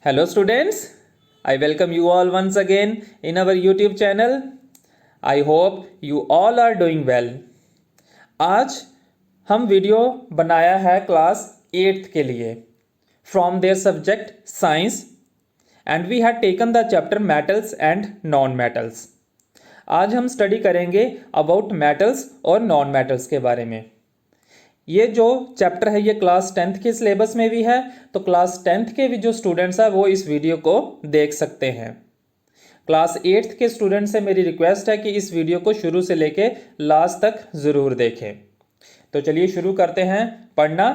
Hello students, I welcome you all once again in our YouTube channel. I hope you all are doing well. आज हम video बनाया है class 8th के लिए from their subject science and we had taken the chapter metals and non metals. आज हम study करेंगे about metals और नॉन मेटल्स के बारे में। ये जो चैप्टर है ये क्लास 10th के सिलेबस में भी है, तो क्लास 10th के भी जो स्टूडेंट्स हैं वो इस वीडियो को देख सकते हैं। क्लास 8th के स्टूडेंट से मेरी रिक्वेस्ट है कि इस वीडियो को शुरू से लेके लास्ट तक ज़रूर देखें। तो चलिए शुरू करते हैं पढ़ना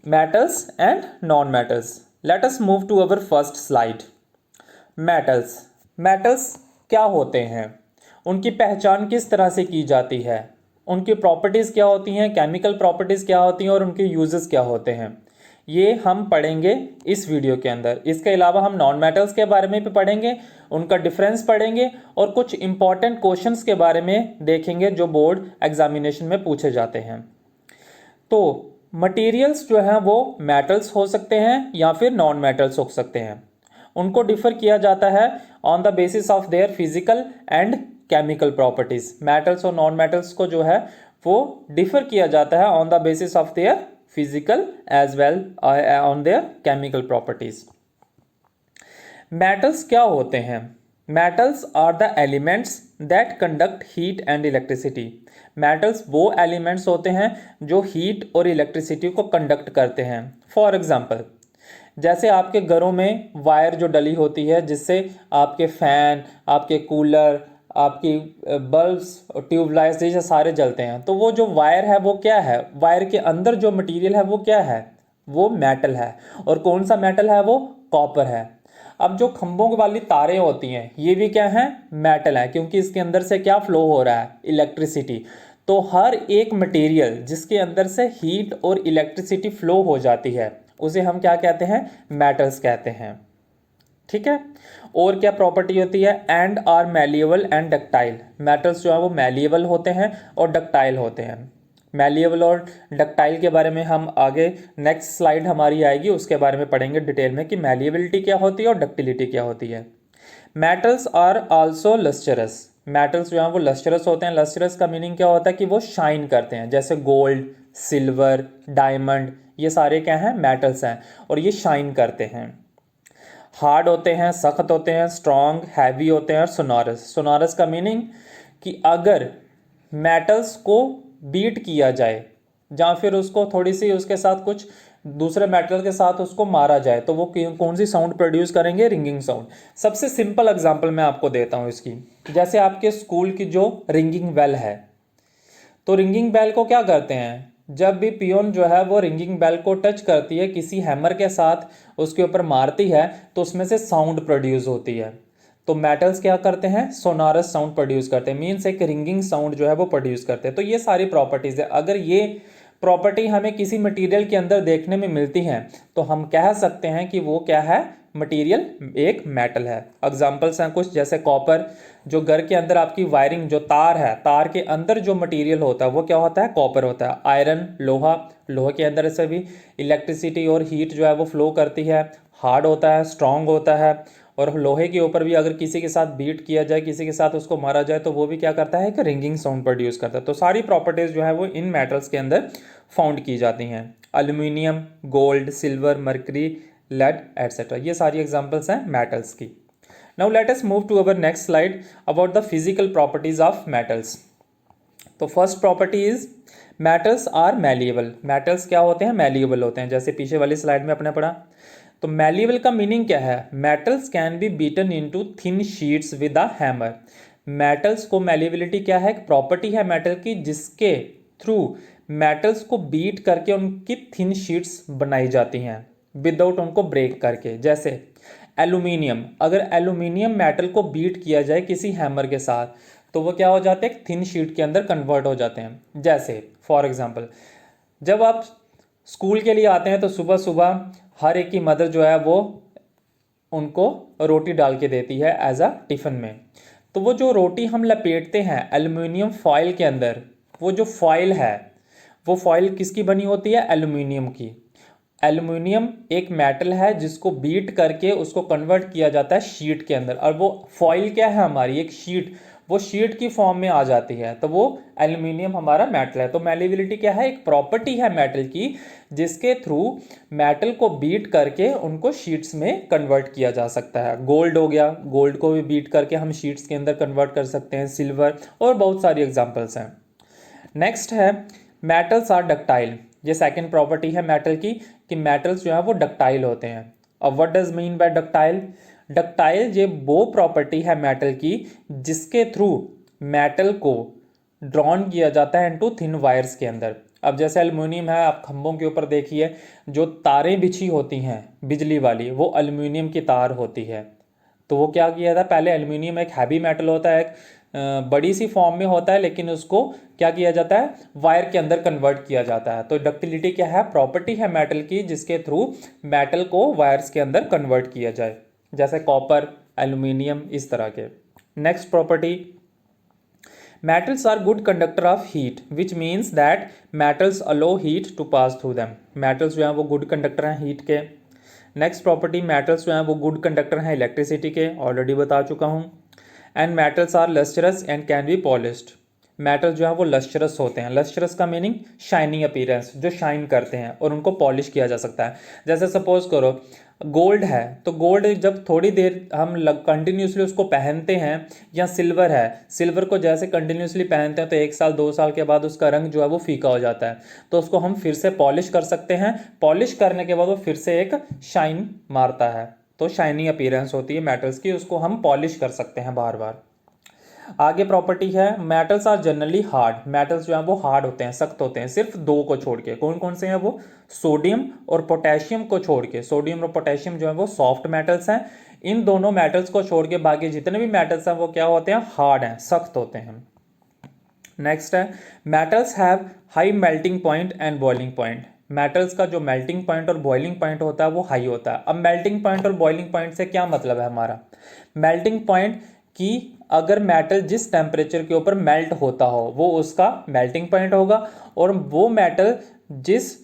metals and non metals. Let us move to our first slide. Metals क्या होते हैं, उनकी पहचान किस तरह से की जाती है, उनकी प्रॉपर्टीज़ क्या होती हैं, केमिकल प्रॉपर्टीज़ क्या होती हैं और उनके यूजेस क्या होते हैं, ये हम पढ़ेंगे इस वीडियो के अंदर। इसके अलावा हम नॉन मेटल्स के बारे में भी पढ़ेंगे, उनका डिफरेंस पढ़ेंगे और कुछ इंपॉर्टेंट क्वेश्चंस के बारे में देखेंगे जो बोर्ड एग्जामिनेशन में पूछे जाते हैं। तो मटेरियल्स जो हैं वो मेटल्स हो सकते हैं या फिर नॉन मेटल्स हो सकते हैं। उनको डिफर किया जाता है on the basis of their physical and chemical properties. Metals और नॉन मेटल्स को जो है वो डिफर किया जाता है on the basis of their physical as well on their chemical properties. Metals क्या होते हैं? Metals are the elements that conduct heat and electricity. Metals वो एलिमेंट्स होते हैं जो हीट और इलेक्ट्रिसिटी को कंडक्ट करते हैं। फॉर एग्जाम्पल, जैसे आपके घरों में वायर जो डली होती है जिससे आपके फैन, आपके कूलर, आपकी बल्ब्स और ट्यूबलाइट्स ये सारे जलते हैं, तो वो जो वायर है वो क्या है? वायर के अंदर जो मटेरियल है वो क्या है? वो मेटल है। और कौन सा मेटल है? वो कॉपर है। अब जो खंभों वाली तारें होती हैं ये भी क्या है? मेटल है, क्योंकि इसके अंदर से क्या फ्लो हो रहा है? इलेक्ट्रिसिटी। तो हर एक मटेरियल जिसके अंदर से हीट और इलेक्ट्रिसिटी फ्लो हो जाती है उसे हम क्या कहते हैं? मेटल्स कहते हैं। ठीक है। और क्या प्रॉपर्टी होती है? And are malleable and ductile. Metals जो है वो मैलिएबल होते हैं और डक्टाइल होते हैं। मैलिएबल और डक्टाइल के बारे में हम आगे नेक्स्ट स्लाइड हमारी आएगी उसके बारे में पढ़ेंगे डिटेल में कि मैलिएबिलिटी क्या होती है और डक्टिलिटी क्या होती है। Metals are also lustrous. Metals जो है वो लस्टरस होते हैं। लस्टरस का मीनिंग क्या होता है कि वो शाइन करते हैं, जैसे गोल्ड, सिल्वर, डायमंड, ये सारे क्या हैं? मेटल्स हैं और ये शाइन करते हैं। हार्ड होते हैं, सख्त होते हैं, स्ट्रॉन्ग, हैवी होते हैं और सोनोरस। सोनोरस का मीनिंग कि अगर मेटल्स को बीट किया जाए या फिर उसको थोड़ी सी उसके साथ कुछ दूसरे मेटल के साथ उसको मारा जाए तो वो कौन सी साउंड प्रोड्यूस करेंगे? Ringing sound. सबसे सिंपल एग्जांपल मैं आपको देता हूँ इसकी। जैसे आपके स्कूल की जो रिंगिंग बेल है, तो रिंगिंग बेल को क्या करते हैं? जब भी पियोन जो है वो रिंगिंग बेल को टच करती है, किसी हैमर के साथ उसके ऊपर मारती है, तो उसमें से साउंड प्रोड्यूस होती है। तो मेटल्स क्या करते हैं? सोनारस साउंड प्रोड्यूस करते हैं, मीन्स एक रिंगिंग साउंड जो है वो प्रोड्यूस करते हैं। तो ये सारी प्रॉपर्टीज है। अगर ये प्रॉपर्टी हमें किसी मटेरियल के अंदर देखने में मिलती है तो हम कह सकते हैं कि वो क्या है? मटेरियल एक मेटल है। एग्जांपल्स हैं कुछ, जैसे कॉपर। जो घर के अंदर आपकी वायरिंग जो तार है, तार के अंदर जो मटेरियल होता है वो क्या होता है? कॉपर होता है। आयरन, लोहा, लोहे के अंदर से भी इलेक्ट्रिसिटी और हीट जो है वो फ्लो करती है। हार्ड होता है, स्ट्रांग होता है। और लोहे के ऊपर भी अगर किसी के साथ बीट किया जाए, किसी के साथ उसको मारा जाए, तो वो भी क्या करता है? एक रिंगिंग साउंड प्रोड्यूस करता है। तो सारी प्रॉपर्टीज जो है वो इन मेटल्स के अंदर फाउंड की जाती हैं। Aluminium, gold, silver, mercury, lead etcetera, ये सारी एग्जांपल्स हैं मेटल्स की। Now let us move to our next slide about the physical properties of metals. तो first property is metals are malleable. Metals क्या होते हैं? मैलिएबल होते हैं, जैसे पीछे वाली स्लाइड में अपने पढ़ा। तो मैलिएबल का मीनिंग क्या है? Metals can be beaten into thin sheets with a hammer. Metals को मैलिएबिलिटी क्या है? प्रॉपर्टी है मेटल की जिसके थ्रू मेटल्स को बीट करके उनकी थिन शीट्स बनाई जाती हैं विदाउट उनको ब्रेक करके। जैसे एल्यूमिनियम, अगर एल्यूमिनियम मेटल को बीट किया जाए किसी हैमर के साथ तो वो क्या हो जाते हैं? थिन शीट के अंदर कन्वर्ट हो जाते हैं। जैसे फॉर एग्जांपल, जब आप स्कूल के लिए आते हैं तो सुबह सुबह हर एक की मदर जो है वो उनको रोटी डाल के देती है एज अ टिफ़िन में। तो वो जो रोटी हम लपेटते हैं एल्यूमिनियम फॉइल के अंदर, वो जो फॉइल है वो फॉइल किसकी बनी होती है? एल्यूमिनियम की। एल्युमिनियम एक मेटल है जिसको बीट करके उसको कन्वर्ट किया जाता है शीट के अंदर, और वो फॉइल क्या है हमारी, एक शीट, वो शीट की फॉर्म में आ जाती है, तो वो एल्युमिनियम हमारा मेटल है। तो मैलिबिलिटी क्या है, एक प्रॉपर्टी है मेटल की जिसके थ्रू मेटल को बीट करके उनको शीट्स में कन्वर्ट किया जा सकता है। गोल्ड हो गया, गोल्ड को भी बीट करके हम शीट्स के अंदर कन्वर्ट कर सकते हैं, सिल्वर, और बहुत सारी एग्जांपल्स हैं। नेक्स्ट है मेटल्स आर डक्टाइल। ये सेकंड प्रॉपर्टी है मेटल की कि मेटल्स जो है वो डक्टाइल होते हैं। अब what does mean by ductile, ductile ये वो प्रॉपर्टी है मेटल की जिसके थ्रू मेटल को ड्रॉन किया जाता है इनटू थिन वायर्स के अंदर। अब जैसे एल्युमिनियम है, आप खंभों के ऊपर देखिए जो तारें बिछी होती हैं बिजली वाली, वो एल्युमिनियम की तार होती है। तो वो क्या किया था, पहले एल्युमिनियम एक हैवी मेटल होता है, एक बड़ी सी फॉर्म में होता है, लेकिन उसको क्या किया जाता है, वायर के अंदर कन्वर्ट किया जाता है। तो डक्टिलिटी क्या है, प्रॉपर्टी है मेटल की जिसके थ्रू मेटल को वायर्स के अंदर कन्वर्ट किया जाए, जैसे कॉपर, एल्युमिनियम, इस तरह के। Next property, metals are good conductor of heat which means that metals allow heat to pass through them। metals जो है वो good conductor हैं heat के। नेक्स्ट प्रॉपर्टी, मेटल्स जो हैं वो गुड कंडक्टर हैं इलेक्ट्रिसिटी के, ऑलरेडी बता चुका हूँ। And metals are lustrous and can be polished. Metal जो है वो लस्ट्रस होते हैं, लस्ट्रस का मीनिंग शाइनिंग अपीयरेंस, जो शाइन करते हैं, और उनको पॉलिश किया जा सकता है। जैसे सपोज करो गोल्ड है, तो गोल्ड जब थोड़ी देर हम कंटिन्यूसली उसको पहनते हैं, या सिल्वर है, सिल्वर को जैसे कंटिन्यूसली पहनते हैं तो 1 साल 2 साल के बाद उसका रंग जो है वो फीका हो जाता है, तो उसको हम फिर से पॉलिश कर सकते हैं। पॉलिश करने के बाद वो फिर से एक शाइन मारता है, तो शाइनिंग अपीयरेंस होती है मेटल्स की, उसको हम पॉलिश कर सकते हैं बार बार। आगे प्रॉपर्टी है, metals are generally hard. Metals जो है वो हार्ड होते हैं, सख्त होते हैं, सिर्फ 2 को छोड़ के। कौन कौन से हैं वो, सोडियम और पोटेशियम को छोड़ के। सोडियम और पोटेशियम जो है वो सॉफ्ट मेटल्स हैं। इन दोनों मेटल्स को छोड़ के बाकी जितने भी मेटल्स हैं वो क्या होते हैं, हार्ड हैं, सख्त होते हैं। नेक्स्ट है, metals have high melting point and boiling point. Metals का जो मेल्टिंग पॉइंट और बॉइलिंग पॉइंट होता है वो हाई होता है। अब मेल्टिंग पॉइंट और बॉइलिंग पॉइंट से क्या मतलब है हमारा, मेल्टिंग पॉइंट कि अगर मेटल जिस टेम्परेचर के ऊपर मेल्ट होता हो वो उसका मेल्टिंग पॉइंट होगा, और वो मेटल जिस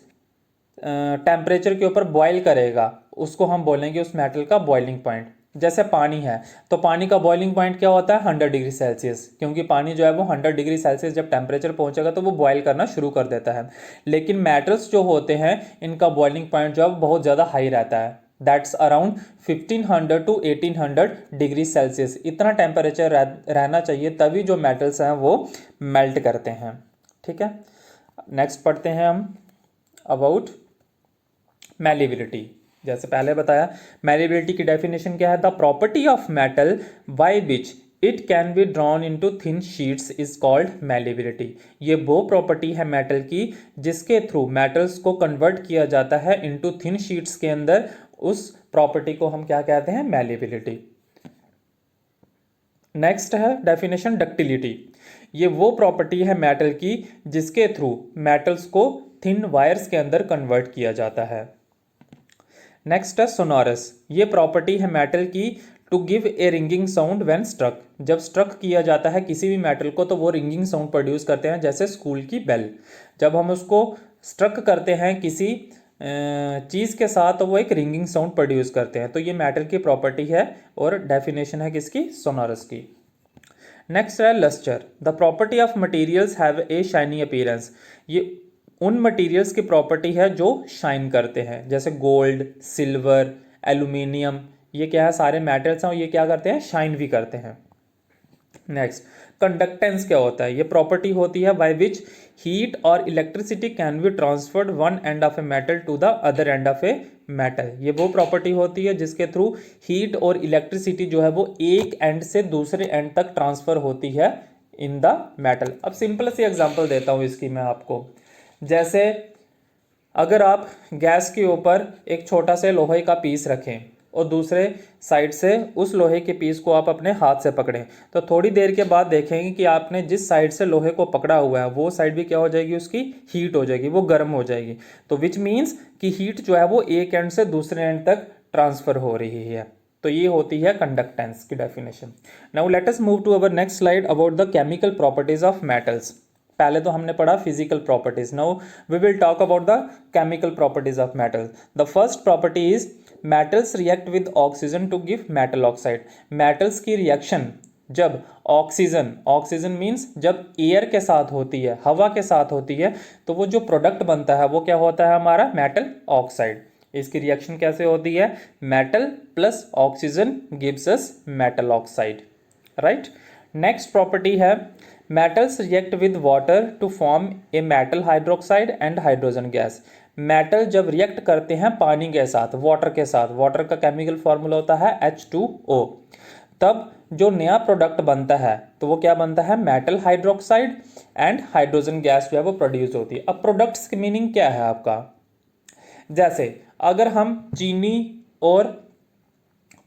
टेम्परेचर के ऊपर बॉयल करेगा उसको हम बोलेंगे उस मेटल का बॉइलिंग पॉइंट। जैसे पानी है, तो पानी का बॉइलिंग पॉइंट क्या होता है, 100 डिग्री सेल्सियस, क्योंकि पानी जो है वो 100 डिग्री सेल्सियस जब टेम्परेचर पहुंचेगा तो वो बॉयल करना शुरू कर देता है। लेकिन मेटल्स जो होते हैं इनका बॉइलिंग पॉइंट जो है बहुत ज़्यादा हाई रहता है, that's around 1500 to 1800 degree Celsius. इतना टेम्परेचर रहना चाहिए, तभी जो मेटल्स हैं वो मेल्ट करते हैं। ठीक है, नेक्स्ट पढ़ते हैं हम अबाउट मैलिबिलिटी। जैसे पहले बताया, मैलिबिलिटी की डेफिनेशन क्या है, the property of metal by which it can be drawn into thin sheets is called malleability. ये वो प्रॉपर्टी है मेटल की जिसके थ्रू मेटल्स को कन्वर्ट किया जाता है इनटू थिन शीट्स के अंदर, उस प्रॉपर्टी को हम क्या कहते हैं, मैलिबिलिटी। नेक्स्ट है डेफिनेशन, डक्टिलिटी। ये वो प्रॉपर्टी है मेटल की जिसके थ्रू मेटल्स को थिन वायर्स के अंदर कन्वर्ट किया जाता है। नेक्स्ट है सोनोरस। ये प्रॉपर्टी है मेटल की to give a ringing sound when struck. जब स्ट्रक किया जाता है किसी भी मेटल को तो वो रिंगिंग साउंड प्रोड्यूस करते हैं, जैसे स्कूल की बेल। जब हम उसको स्ट्रक करते हैं किसी चीज़ के साथ तो वो एक रिंगिंग साउंड प्रोड्यूस करते हैं। तो ये मेटल की प्रॉपर्टी है और डेफिनेशन है किसकी, सोनोरस की। नेक्स्ट है lustre. The property of materials have a shiny appearance. ये उन मटेरियल्स की प्रॉपर्टी है जो शाइन करते हैं, जैसे गोल्ड, सिल्वर, एल्यूमिनियम, ये क्या है, सारे मेटल्स हैं और ये क्या करते हैं, शाइन भी करते हैं। नेक्स्ट, कंडक्टेंस क्या होता है, ये प्रॉपर्टी होती है बाय विच हीट और electricity can be transferred one end of a metal to the other end of a metal. ये वो प्रॉपर्टी होती है जिसके थ्रू हीट और इलेक्ट्रिसिटी जो है वो एक एंड से दूसरे एंड तक ट्रांसफर होती है इन द मेटल। अब सिंपल सी एग्जांपल देता हूँ इसकी मैं आपको। जैसे अगर आप गैस के ऊपर एक छोटा से लोहे का पीस रखें और दूसरे साइड से उस लोहे के पीस को आप अपने हाथ से पकड़ें, तो थोड़ी देर के बाद देखेंगे कि आपने जिस साइड से लोहे को पकड़ा हुआ है वो साइड भी क्या हो जाएगी, उसकी हीट हो जाएगी, वो गर्म हो जाएगी। तो विच मीन्स कि हीट जो है वो एक एंड से दूसरे एंड तक ट्रांसफर हो रही है। तो ये होती है कंडक्टेंस की definition. Now let us move to our next slide about the chemical properties of metals. पहले तो हमने पढ़ा physical properties, now we will talk about the chemical properties of metal. The first property is metals react with oxygen to give metal oxide. Metals की reaction जब oxygen means जब air के साथ होती है, हवा के साथ होती है, तो वो जो प्रोडक्ट बनता है वो क्या होता है हमारा मेटल ऑक्साइड। इसकी रिएक्शन कैसे होती है, metal plus oxygen gives us metal oxide, right. Next property है metals react with water to form a metal hydroxide and hydrogen gas. Metal जब रिएक्ट करते हैं पानी के साथ, वाटर के साथ, वाटर का केमिकल फॉर्मूला होता है H2O, तब जो नया प्रोडक्ट बनता है तो वो क्या बनता है, metal hydroxide and hydrogen gas जो है वो प्रोड्यूस होती है। अब प्रोडक्ट्स की मीनिंग क्या है आपका, जैसे अगर हम चीनी और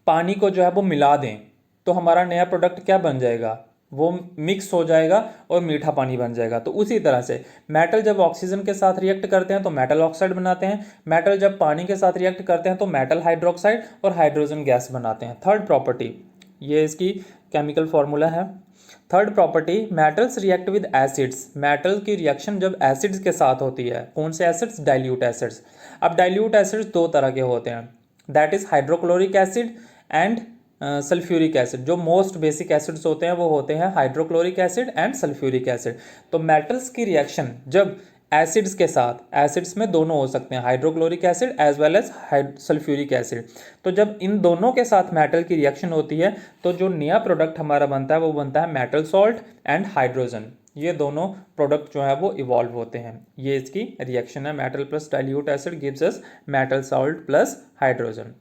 पानी को जो है वो मिला दें तो हमारा नया प्रोडक्ट क्या बन जाएगा, वो मिक्स हो जाएगा और मीठा पानी बन जाएगा। तो उसी तरह से मेटल जब ऑक्सीजन के साथ रिएक्ट करते हैं तो मेटल ऑक्साइड बनाते हैं, मेटल जब पानी के साथ रिएक्ट करते हैं तो मेटल हाइड्रोक्साइड और हाइड्रोजन गैस बनाते हैं। थर्ड प्रॉपर्टी, ये इसकी केमिकल फॉर्मूला है। Third property, metals react with acids. Metal की रिएक्शन जब एसिड्स के साथ होती है, कौन से एसिड्स, डाइल्यूट एसिड्स। अब डाइल्यूट एसिड्स दो तरह के होते हैं, that is hydrochloric acid and sulphuric acid. जो मोस्ट बेसिक एसिड्स होते हैं वो होते हैं hydrochloric acid and sulphuric acid. तो मेटल्स की रिएक्शन जब एसिड्स के साथ, एसिड्स में दोनों हो सकते हैं, hydrochloric acid as well as sulphuric acid, तो जब इन दोनों के साथ मेटल की रिएक्शन होती है तो जो नया प्रोडक्ट हमारा बनता है वो बनता है मेटल सॉल्ट एंड हाइड्रोजन। ये दोनों प्रोडक्ट जो है वो इवॉल्व होते हैं। ये इसकी रिएक्शन है, metal plus dilute acid gives us metal salt plus hydrogen.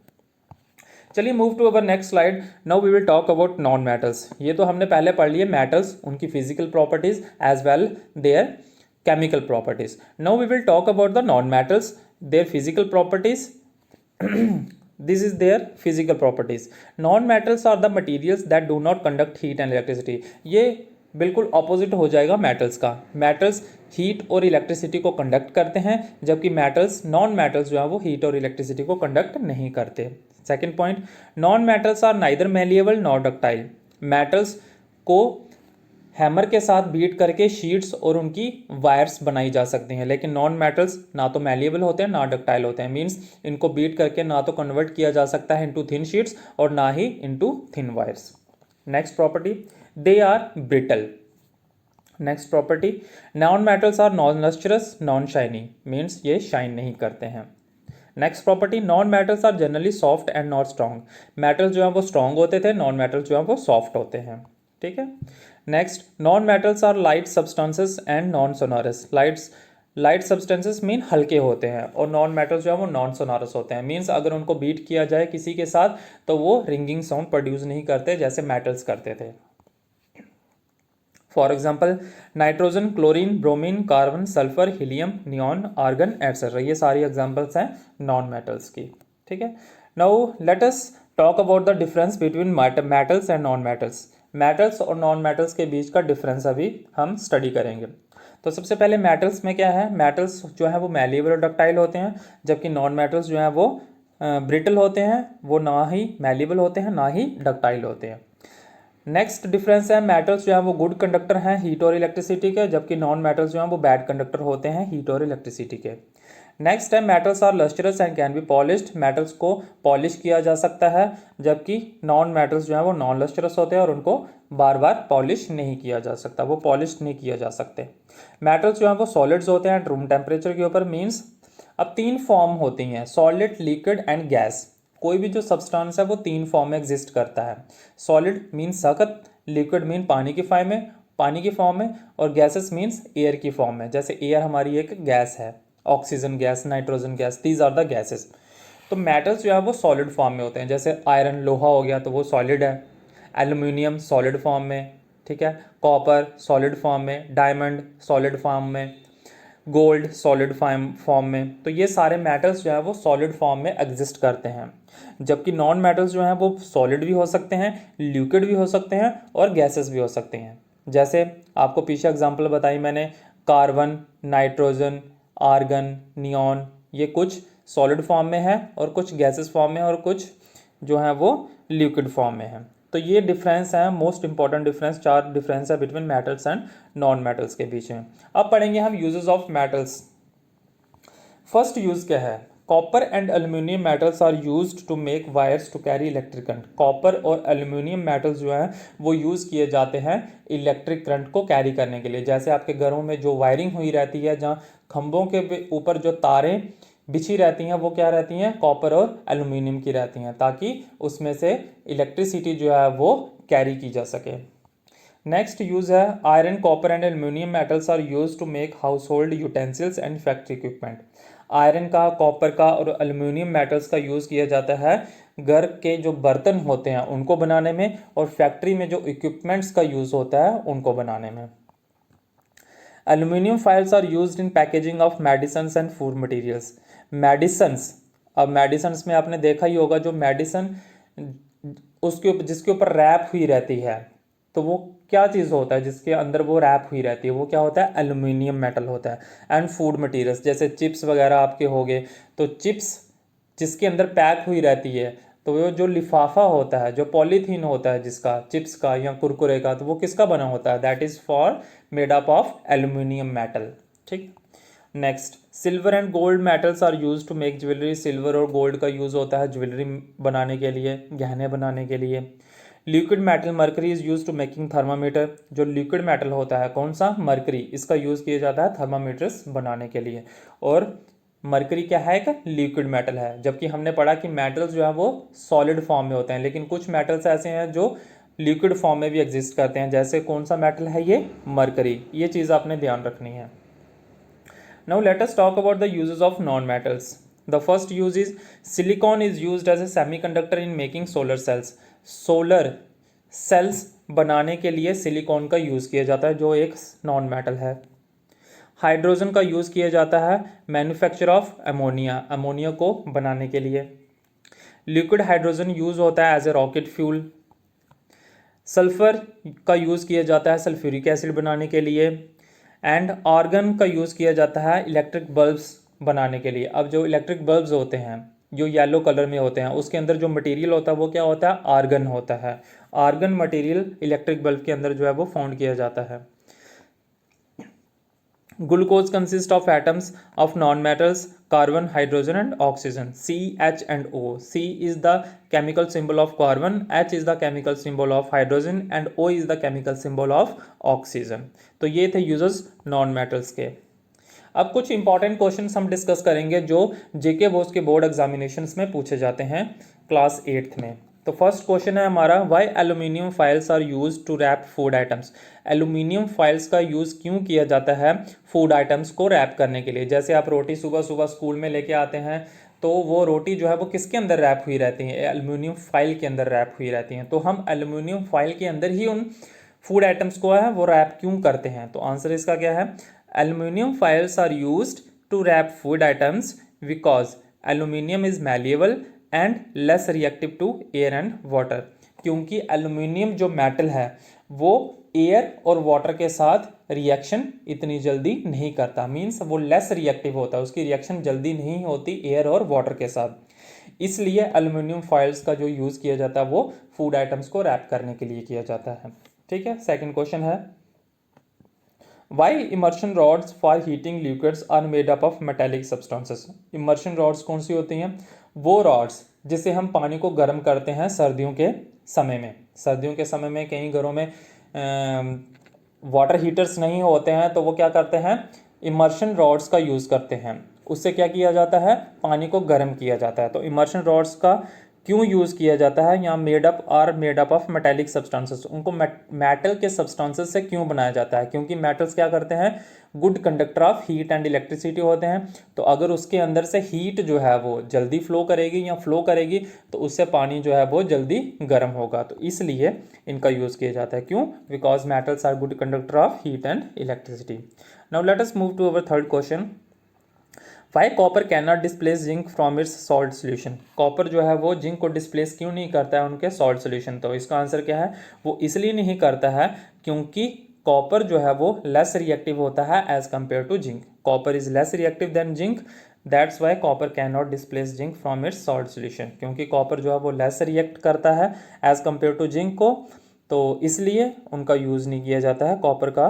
चलिए move to our next slide. Now we will talk about non metals. ये तो हमने पहले पढ़ लिए मेटल्स, उनकी physical properties as well there chemical properties. Now we will talk about the non-metals, their physical properties. This is their physical properties. Non-metals are the materials that do not conduct heat and electricity. ये बिल्कुल opposite हो जाएगा metals का। Metals heat और electricity को conduct करते हैं, जबकि मेटल्स, नॉन मेटल्स जो है वो हीट और इलेक्ट्रिसिटी को कंडक्ट नहीं करते। Second point, non metals are neither malleable nor ductile. Metals को हैमर के साथ बीट करके शीट्स और उनकी वायर्स बनाई जा सकती हैं, लेकिन नॉन मेटल्स ना तो मैलिएबल होते हैं ना डक्टाइल होते हैं। मींस इनको बीट करके ना तो कन्वर्ट किया जा सकता है इनटू थिन शीट्स और ना ही into thin wires. Next property, they are brittle. Next property, non metals are non lustrous non shiny, means ये शाइन नहीं करते हैं। Next property, non metals are generally soft and not strong. Metals जो है वो स्ट्रॉन्ग होते थे, non metals जो है वो सॉफ्ट होते हैं, ठीक है। Next, non metals are light substances and non sonorous. Light substances mean हल्के होते हैं और नॉन मेटल्स जो है वो नॉन सोनरस होते हैं। मीन्स अगर उनको बीट किया जाए किसी के साथ तो वो रिंगिंग साउंड प्रोड्यूस नहीं करते जैसे मेटल्स करते थे। For example, nitrogen, chlorine, bromine, carbon, sulphur, helium, neon, argon etcetera, ये सारी एग्जाम्पल्स हैं नॉन मेटल्स की, ठीक है। Now let us talk about the difference between metals and non metals. Metals और नॉन मेटल्स के बीच का डिफरेंस अभी हम स्टडी करेंगे। तो सबसे पहले मेटल्स में क्या है, मेटल्स जो है वो मैलिएबल और डक्टाइल होते हैं, जबकि नॉन मेटल्स जो हैं वो ब्रिटल होते हैं, वो ना ही मैलिएबल होते हैं ना ही डक्टाइल होते हैं। नेक्स्ट डिफरेंस है, मेटल्स जो है वो गुड कंडक्टर हैं हीट और इलेक्ट्रिसिटी के, जबकि नॉन मेटल्स जो हैं वो बैड कंडक्टर होते हैं हीट और इलेक्ट्रिसिटी के। नेक्स्ट है, metals are lustrous and can be polished. Metals को पॉलिश किया जा सकता है, जबकि नॉन मेटल्स जो है वो नॉन लस्ट्रस होते हैं और उनको बार बार पॉलिश नहीं किया जा सकता, वो पॉलिश नहीं किया जा सकते। मेटल्स जो है वो सॉलिड्स होते हैं रूम टेम्परेचर के ऊपर। मीन्स अब तीन फॉर्म होती हैं, सॉलिड, लिक्विड एंड गैस। कोई भी जो सब्सटेंस है वो तीन फॉर्म में एग्जिस्ट करता है। सॉलिड मीन्स सख्त, लिक्विड मीन पानी की फॉर्म में और गैसेस मीन्स एयर की फॉर्म में। जैसे एयर हमारी एक गैस है, oxygen gas, nitrogen gas, these are the gases. तो मेटल्स जो है वो सॉलिड फॉर्म में होते हैं, जैसे आयरन लोहा हो गया तो वो सॉलिड है, एल्यूमिनियम सॉलिड फॉर्म में, ठीक है, कॉपर सॉलिड फॉर्म में, डायमंड सॉलिड फॉर्म में, गोल्ड सॉलिड फॉर्म में। तो ये सारे मेटल्स जो है वो सॉलिड फॉर्म में एग्जिस्ट करते हैं, जबकि नॉन मेटल्स जो हैं वो सॉलिड भी हो सकते हैं, लिक्विड भी हो सकते हैं और गैसेस भी हो सकते हैं। जैसे आपको पीछे एग्जांपल बताई मैंने, कार्बन, नाइट्रोजन, आर्गन, नियॉन, ये कुछ सॉलिड फॉर्म में है और कुछ गैसेस फॉर्म में और कुछ जो है वो लिक्विड फॉर्म में है। तो ये डिफरेंस है, मोस्ट इंपॉर्टेंट डिफरेंस, 4 डिफरेंस है between metals and non metals के बीच में। अब पढ़ेंगे हम uses of metals. First use क्या है? Copper and aluminium metals are used to make wires to carry electric current. Copper और एल्यूमिनियम मेटल्स जो हैं वो यूज़ किए जाते हैं इलेक्ट्रिक करंट को कैरी करने के लिए। जैसे आपके घरों में जो वायरिंग हुई रहती है, जहाँ खंभों के ऊपर जो तारें बिछी रहती हैं वो क्या रहती हैं? कॉपर और एल्यूमिनियम की रहती हैं, ताकि उसमें से इलेक्ट्रिसिटी जो है वो कैरी की जा सके। नेक्स्ट यूज है iron, copper and aluminium metals are use to make household utensils and factory equipment. Iron का, कॉपर का और एल्यूमिनियम मेटल्स का यूज़ किया जाता है घर के जो बर्तन होते हैं उनको बनाने में, और फैक्ट्री में जो इक्विपमेंट्स का यूज़ होता है उनको बनाने में। Aluminium foils are used in packaging of medicines and food materials. Medicines, अब मेडिसन्स में आपने देखा ही होगा जो मेडिसन उसके ऊपर जिसके ऊपर रैप हुई रहती है, तो वो क्या चीज़ होता है जिसके अंदर वो रैप हुई रहती है? वो क्या होता है? एल्यूमिनियम मेटल होता है। एंड फूड मटेरियल्स, जैसे चिप्स वगैरह आपके हो गए, तो चिप्स जिसके अंदर पैक हुई रहती है, तो वो जो लिफाफा होता है, जो पॉलीथीन होता है जिसका चिप्स का या कुरकुरे का, तो वो किसका बना होता है? That is for made up of aluminium metal. ठीक। Next, silver and gold metals are use to make jewellery. Silver और गोल्ड का यूज़ होता है ज्वेलरी बनाने के लिए, गहने बनाने के लिए। Liquid metal mercury is use to making thermometer. जो लिक्विड मेटल होता है कौन सा? मरकरी, इसका यूज़ किया जाता है थर्मामीटर्स बनाने के लिए। और मरकरी क्या है? एक लिक्विड मेटल है। जबकि हमने पढ़ा कि मेटल्स जो है वो सॉलिड फॉर्म में होते हैं, लेकिन कुछ मेटल्स ऐसे हैं जो लिक्विड फॉर्म में भी एग्जिस्ट करते हैं। जैसे कौन सा मेटल है? ये मरकरी। ये चीज़ आपने ध्यान रखनी है। Now let us talk about the uses of non-metals. The first use is silicon is used as a semiconductor in making solar cells. Solar cells बनाने के लिए सिलिकॉन का यूज़ किया जाता है, जो एक नॉन मेटल है। हाइड्रोजन का यूज़ किया जाता है मैन्युफैक्चर ऑफ अमोनिया, अमोनिया को बनाने के लिए। लिक्विड हाइड्रोजन यूज़ होता है as a rocket fuel. Sulphur का यूज़ किया जाता है सल्फ्यूरिक एसिड बनाने के लिए। एंड आर्गन का यूज़ किया जाता है इलेक्ट्रिक बल्ब्स बनाने के लिए। अब जो इलेक्ट्रिक बल्ब्स होते हैं जो येलो कलर में होते हैं, उसके अंदर जो मटेरियल होता है वो क्या होता है? आर्गन होता है। आर्गन मटेरियल इलेक्ट्रिक बल्ब के अंदर जो है वो फाउंड किया जाता है। Glucose consist of atoms of non metals carbon, hydrogen and oxygen, C, H and O. C is the chemical symbol of carbon, H is the chemical symbol of hydrogen and O is the chemical symbol of oxygen. तो ये थे users non metals के। अब कुछ important questions हम discuss करेंगे जो जेके बोस के बोर्ड एग्जामिनेशंस में पूछे जाते हैं क्लास 8th में। तो फर्स्ट क्वेश्चन है हमारा, why aluminium foils are used to wrap food items. Aluminium foils का यूज़ क्यों किया जाता है फूड आइटम्स को रैप करने के लिए? जैसे आप रोटी सुबह सुबह स्कूल में लेके आते हैं, तो वो रोटी जो है वो किसके अंदर रैप हुई रहती है? एल्यूमिनियम फाइल के अंदर रैप हुई रहती हैं। तो हम एल्यूमिनियम फाइल के अंदर ही उन फूड आइटम्स को है वो रैप क्यों करते हैं? तो आंसर इसका क्या है? Aluminium foils are used to wrap food items because aluminium is malleable and less reactive to air and water. क्योंकि एल्यूमिनियम जो मेटल है वो एयर और वाटर के साथ रिएक्शन इतनी जल्दी नहीं करता, मीन्स वो लेस रिएक्टिव होता है, उसकी रिएक्शन जल्दी नहीं होती एयर और वाटर के साथ। इसलिए एल्यूमिनियम फॉइल्स का जो यूज़ किया जाता है वो फूड आइटम्स को रैप करने के लिए किया जाता है। ठीक है। सेकंड क्वेश्चन है, why immersion rods for heating liquids are made up of metallic substances. Immersion rods कौन सी होती हैं? वो रॉड्स जिससे हम पानी को गर्म करते हैं सर्दियों के समय में। सर्दियों के समय में कई घरों में वाटर हीटर्स नहीं होते हैं, तो वो क्या करते हैं? इमर्शन रॉड्स का यूज़ करते हैं। उससे क्या किया जाता है? पानी को गर्म किया जाता है। तो इमर्शन रॉड्स का क्यों यूज़ किया जाता है? यहाँ made up of metallic substances, उनको मेटल के सब्सटेंसेस से क्यों बनाया जाता है? क्योंकि मेटल्स क्या करते हैं? Good conductor of heat and electricity होते हैं। तो अगर उसके अंदर से हीट जो है वो जल्दी फ्लो करेगी तो उससे पानी जो है वो जल्दी गर्म होगा। तो इसलिए इनका यूज़ किया जाता है। क्यों? Because metals are good conductor of heat and electricity. Now let us move to our third question, why copper can not displace zinc from its salt solution. Copper जो है वो जिंक को डिस्प्लेस क्यों नहीं करता है उनके सॉल्ट सोल्यूशन? तो इसका आंसर क्या है? वो इसलिए नहीं करता है क्योंकि कॉपर जो है वो लेस रिएक्टिव होता है as compare to zinc. Copper is less reactive than zinc that's why copper can not displace zinc from its salt solution, क्योंकि कॉपर जो है वो लेस रिएक्ट करता है एज कम्पेयर टू जिंक को, तो इसलिए उनका यूज़ नहीं किया जाता है। कॉपर का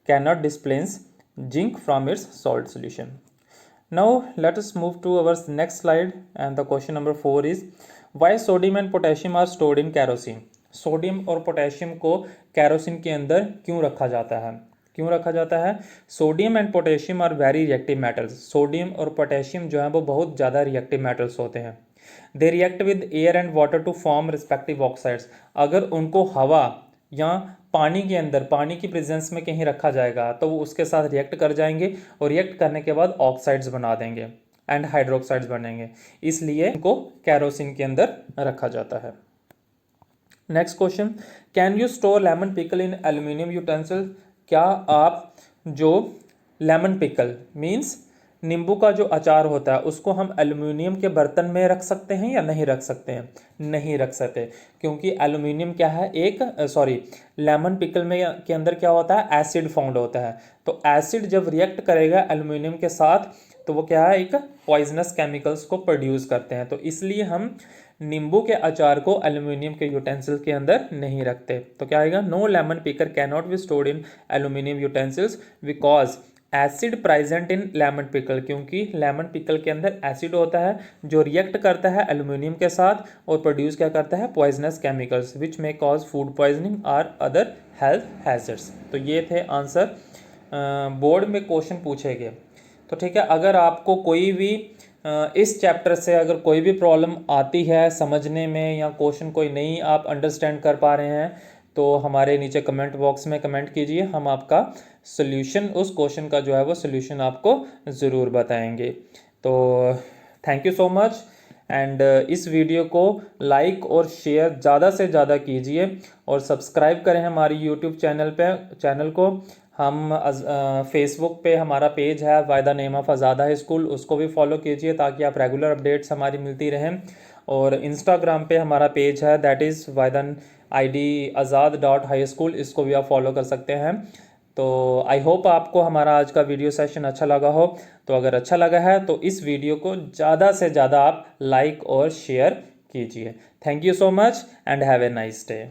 can not displace zinc from its salt solution. Now let us move to our next slide, and the question number 4 is why sodium and potassium are stored in kerosene। Sodium और potassium को kerosene के अंदर क्यों रखा जाता है? क्यों रखा जाता है? Sodium and potassium are very reactive metals. Sodium और पोटेशियम जो है वो बहुत ज़्यादा रिएक्टिव मेटल्स होते हैं। They react with air and water to form respective oxides. अगर उनको हवा या पानी के अंदर, पानी की प्रेजेंस में कहीं रखा जाएगा तो वो उसके साथ रिएक्ट कर जाएंगे और रिएक्ट करने के बाद ऑक्साइड्स बना देंगे एंड हाइड्रोक्साइड्स बनेंगे, इसलिए इनको कैरोसिन के अंदर रखा जाता है। Next question, can you store lemon pickle in aluminium utensil. क्या आप जो लेमन पिकल मीन्स नींबू का जो अचार होता है उसको हम एल्यूमिनियम के बर्तन में रख सकते हैं या नहीं रख सकते हैं? नहीं रख सकते, क्योंकि एल्यूमिनियम क्या है, लेमन पिकल में के अंदर क्या होता है, एसिड फाउंड होता है। तो एसिड जब रिएक्ट करेगा एल्यूमिनियम के साथ तो वो क्या है, एक पॉइजनस केमिकल्स को प्रोड्यूस करते हैं। तो इसलिए हम नींबू के अचार को एल्यूमिनियम के यूटेंसिल्स के अंदर नहीं रखते। तो क्या आएगा, no lemon pickle can not be stored in aluminium utensils because acid present in lemon pickle, क्योंकि लेमन पिकल के अंदर एसिड होता है जो रिएक्ट करता है एल्यूमिनियम के साथ और प्रोड्यूस क्या करता है, poisonous chemicals which may cause food poisoning और अदर हेल्थ हैजर्ड्स। तो ये थे आंसर, बोर्ड में क्वेश्चन पूछे गए। तो ठीक है, अगर आपको कोई भी इस चैप्टर से अगर कोई भी प्रॉब्लम आती है समझने में या क्वेश्चन कोई नहीं आप अंडरस्टैंड कर पा रहे हैं तो हमारे नीचे कमेंट बॉक्स में कमेंट कीजिए, हम आपका सोल्यूशन, उस क्वेश्चन का जो है वो सोल्यूशन आपको ज़रूर बताएंगे। तो thank you so much, and इस वीडियो को लाइक और शेयर ज़्यादा से ज़्यादा कीजिए और सब्सक्राइब करें हमारी यूट्यूब चैनल को। हम फेसबुक पे हमारा पेज है by the name of Azad high school, उसको भी फॉलो कीजिए ताकि आप रेगुलर अपडेट्स हमारी मिलती रहें। और इंस्टाग्राम पे हमारा पेज है that is by the ID azad.highschool, इसको भी आप फॉलो कर सकते हैं। तो आई होप आपको हमारा आज का वीडियो सेशन अच्छा लगा हो। तो अगर अच्छा लगा है तो इस वीडियो को ज़्यादा से ज़्यादा आप लाइक और शेयर कीजिए। Thank you so much and have a nice day.